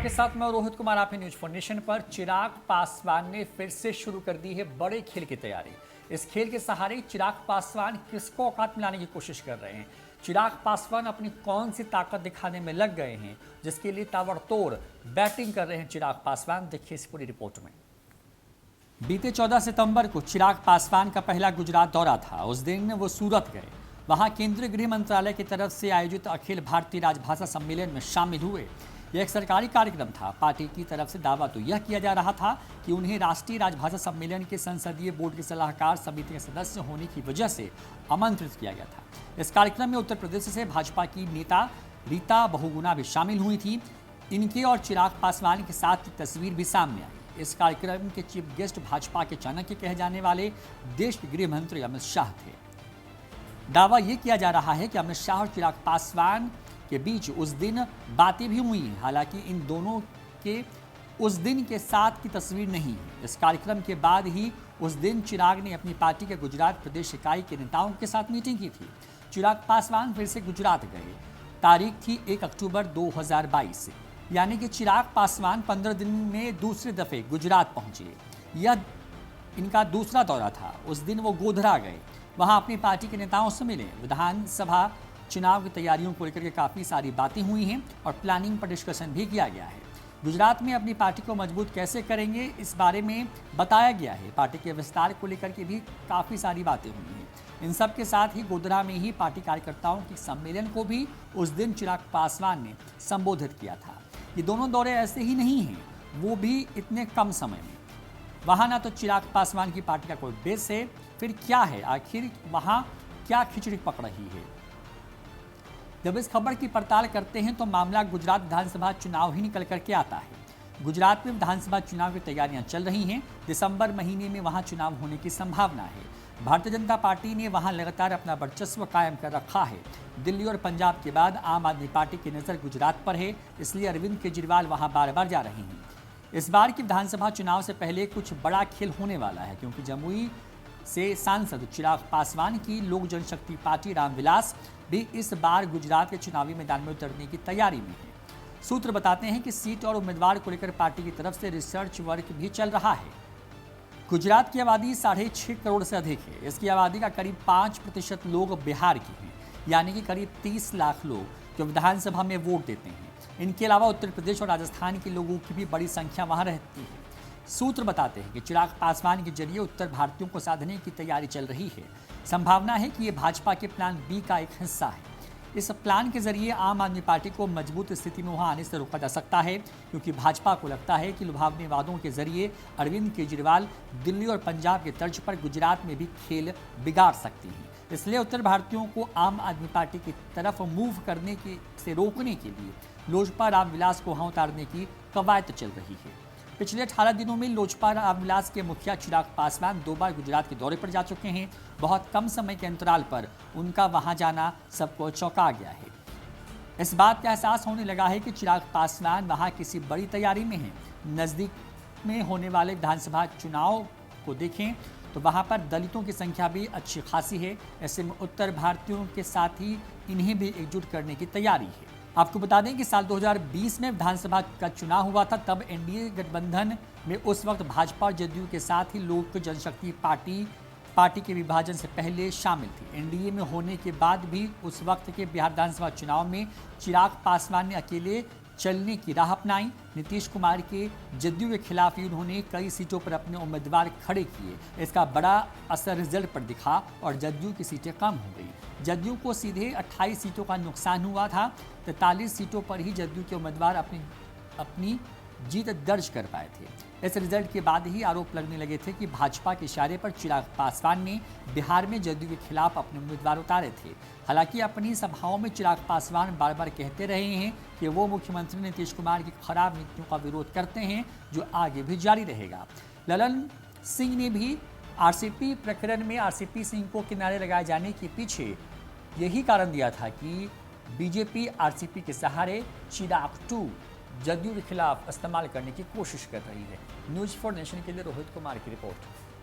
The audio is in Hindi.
आपके साथ मैं रोहित कुमार, आप हैं न्यूज फॉर नेशन पर। चिराग पासवान ने फिर से शुरू कर दी है बड़े खेल की तैयारी। इस खेल के सहारे चिराग पासवान किसको औकात में लाने की कोशिश कर रहे हैं। चिराग पासवान अपनी कौन सी ताकत दिखाने में लग गए हैं, जिसके लिए ताबड़तोड़ बैटिंग कर रहे हैं चिराग पासवान। देखिए इस पूरी रिपोर्ट में। बीते 14 सितंबर को चिराग पासवान का पहला गुजरात दौरा था। उस दिन वो सूरत गए। वहां केंद्रीय गृह मंत्रालय की तरफ से आयोजित अखिल भारतीय राजभाषा सम्मेलन में शामिल हुए। यह एक सरकारी कार्यक्रम था। पार्टी की तरफ से दावा तो यह किया जा रहा था कि उन्हें राष्ट्रीय राजभाषा सम्मेलन के संसदीय बोर्ड के सलाहकार समिति के सदस्य होने की वजह से आमंत्रित किया गया था। इस कार्यक्रम में उत्तर प्रदेश से भाजपा की नेता रीता बहुगुणा भी शामिल हुई थी। इनके और चिराग पासवान के साथ की तस्वीर भी सामने आई। इस कार्यक्रम के चीफ गेस्ट भाजपा के चाणक्य कहे जाने वाले देश के गृह मंत्री अमित शाह थे। दावा यह किया जा रहा है कि अमित शाह और चिराग पासवान के बीच उस दिन बातें भी हुई हैं। हालांकि इन दोनों के उस दिन के साथ की तस्वीर नहीं है। इस कार्यक्रम के बाद ही उस दिन चिराग ने अपनी पार्टी के गुजरात प्रदेश इकाई के नेताओं के साथ मीटिंग की थी। चिराग पासवान फिर से गुजरात गए। तारीख थी 1 अक्टूबर 2022, यानी कि चिराग पासवान 15 दिन में दूसरे दफे गुजरात पहुंचे। यह इनका दूसरा दौरा था। उस दिन वो गोधरा गए, वहां अपनी पार्टी के नेताओं से मिले। विधानसभा चुनाव की तैयारियों को लेकर के काफ़ी सारी बातें हुई हैं और प्लानिंग पर डिस्कशन भी किया गया है। गुजरात में अपनी पार्टी को मजबूत कैसे करेंगे, इस बारे में बताया गया है। पार्टी के विस्तार को लेकर के भी काफ़ी सारी बातें हुई हैं। इन सब के साथ ही गोधरा में ही पार्टी कार्यकर्ताओं के सम्मेलन को भी उस दिन चिराग पासवान ने संबोधित किया था। ये दोनों दौरे ऐसे ही नहीं हैं, वो भी इतने कम समय में। वहाँ ना तो चिराग पासवान की पार्टी का कोई बेस है, फिर क्या है आखिर वहाँ क्या खिचड़ी पक रही है। जब इस खबर की पड़ताल करते हैं तो मामला गुजरात विधानसभा चुनाव ही निकल करके आता है। गुजरात में विधानसभा चुनाव की तैयारियां चल रही हैं। दिसंबर महीने में वहां चुनाव होने की संभावना है। भारतीय जनता पार्टी ने वहां लगातार अपना वर्चस्व कायम कर रखा है। दिल्ली और पंजाब के बाद आम आदमी पार्टी की नज़र गुजरात पर है, इसलिए अरविंद केजरीवाल वहां बार बार जा रहे हैं। इस बार की विधानसभा चुनाव से पहले कुछ बड़ा खेल होने वाला है, क्योंकि जमुई से सांसद चिराग पासवान की लोक जनशक्ति पार्टी रामविलास भी इस बार गुजरात के चुनावी मैदान में उतरने की तैयारी में है। सूत्र बताते हैं कि सीट और उम्मीदवार को लेकर पार्टी की तरफ से रिसर्च वर्क भी चल रहा है। गुजरात की आबादी 6.5 करोड़ से अधिक है। इसकी आबादी का करीब 5% लोग बिहार की हैं, यानी कि करीब 30 लाख लोग जो विधानसभा में वोट देते हैं। इनके अलावा उत्तर प्रदेश और राजस्थान के लोगों की भी बड़ी संख्या वहां रहती है। सूत्र बताते हैं कि चिराग पासवान के जरिए उत्तर भारतीयों को साधने की तैयारी चल रही है। संभावना है कि ये भाजपा के प्लान बी का एक हिस्सा है। इस प्लान के जरिए आम आदमी पार्टी को मजबूत स्थिति में वहां आने से रोका जा सकता है, क्योंकि भाजपा को लगता है कि लुभावने वादों के जरिए अरविंद केजरीवाल दिल्ली और पंजाब के तर्ज पर गुजरात में भी खेल बिगाड़ सकती हैं। इसलिए उत्तर भारतीयों को आम आदमी पार्टी की तरफ मूव करने से रोकने के लिए लोजपा रामविलास को वहां उतारने की कवायद चल रही है। पिछले 18 दिनों में लोजपा रामविलास के मुखिया चिराग पासवान 2 बार गुजरात के दौरे पर जा चुके हैं। बहुत कम समय के अंतराल पर उनका वहां जाना सबको चौंका गया है। इस बात का एहसास होने लगा है कि चिराग पासवान वहां किसी बड़ी तैयारी में हैं। नज़दीक में होने वाले विधानसभा चुनाव को देखें तो वहां पर दलितों की संख्या भी अच्छी खासी है। ऐसे में उत्तर भारतीयों के साथ ही इन्हें भी एकजुट करने की तैयारी है। आपको बता दें कि साल 2020 में विधानसभा का चुनाव हुआ था। तब एनडीए गठबंधन में उस वक्त भाजपा और जदयू के साथ ही लोक जनशक्ति पार्टी के विभाजन से पहले शामिल थी। एनडीए में होने के बाद भी उस वक्त के बिहार विधानसभा चुनाव में चिराग पासवान ने अकेले चलने की राह अपनाई। नीतीश कुमार के जदयू के खिलाफ ही उन्होंने कई सीटों पर अपने उम्मीदवार खड़े किए। इसका बड़ा असर रिजल्ट पर दिखा और जदयू की सीटें कम हो गई। जदयू को सीधे 28 सीटों का नुकसान हुआ था। 43 सीटों पर ही जदयू के उम्मीदवार अपनी जीत दर्ज कर पाए थे। इस रिजल्ट के बाद ही आरोप लगने लगे थे कि भाजपा के इशारे पर चिराग पासवान ने बिहार में जदयू के खिलाफ अपने उम्मीदवार उतारे थे। हालांकि अपनी सभाओं में चिराग पासवान बार बार कहते रहे हैं कि वो मुख्यमंत्री नीतीश कुमार की खराब नीतियों का विरोध करते हैं, जो आगे भी जारी रहेगा। ललन सिंह ने भी आरसीपी प्रकरण में आरसीपी सिंह को किनारे लगाए जाने के पीछे यही कारण दिया था कि बीजेपी आरसीपी के सहारे चिराग 2 जदयू के खिलाफ इस्तेमाल करने की कोशिश कर रही है। न्यूज फॉर नेशन के लिए रोहित कुमार की रिपोर्ट।